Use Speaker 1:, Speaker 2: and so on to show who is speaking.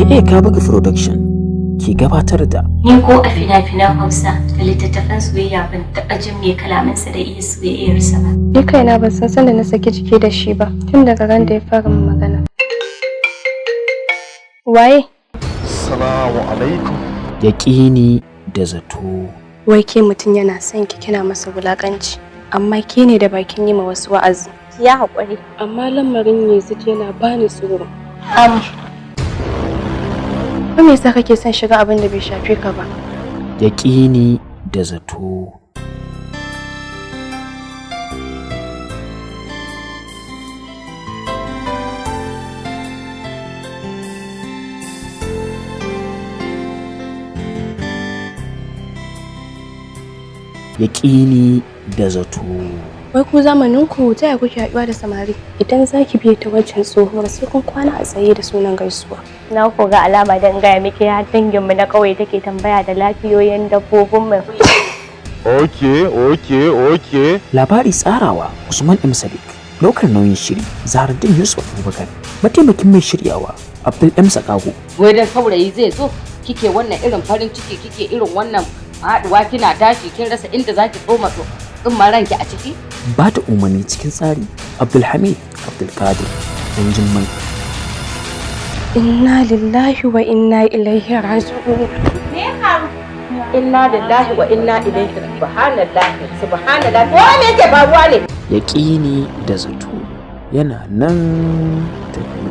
Speaker 1: AA Kabuga Production ke gabatar da
Speaker 2: Ni ko a fina-finan Hausa da littattafan soyayya ban taɓa jin mai kalamansa da iya soyayyarsa ba.
Speaker 3: Ni kaina ban san sanda na saki jiki da shi ba tun daga ran da ya fara min magana. Waye?
Speaker 4: Assalamu alaikum.
Speaker 1: yakini da zato.
Speaker 3: Wai ke mutum yana son ki kina masa wulakanci, amma ke ne da bakin yi ma wasu wa'azi.
Speaker 5: Ya haƙuri.
Speaker 3: Amma lamarin Yazid yana bani tsoro. Ko me yasa kake son shiga abin da bai shafe ka ba?
Speaker 1: Yakini da zato. Yakini da zato.
Speaker 3: Wai ku zamanin ku ta yaya kuke haɗuwa da samari? Idan zaki biye ta wancan tsohuwar sai kun kwana a tsaye da sunan gaisuwa.
Speaker 5: Na ko ga alama dan gaya miki har dangin mu na kauye take tambaya da lafiyoyin dabbobin mu.
Speaker 4: Okay.
Speaker 1: Labari tsarawa Usman M. Sadiq. Ɗaukar nauyin shiri Zahraddin Yusuf Abubakar. Mataimakin mai shiryawa Abdul M. Sakago.
Speaker 6: Wai dan saurayi zai zo kike wannan irin farin ciki kike irin wannan haɗuwa kina tashi kin rasa inda zaki tsoma tsumman ranki a ciki?
Speaker 1: Ba ta umarni cikin tsari Abdulhamid Abdulkadir dan Jummai.
Speaker 3: Inna lillahi wa inna ilaihi raji'un.
Speaker 6: Inna lillahi wa inna ilaihi subhanallahi. Wai me yake faruwa ne?
Speaker 1: Yakini da zato yana nan tafi.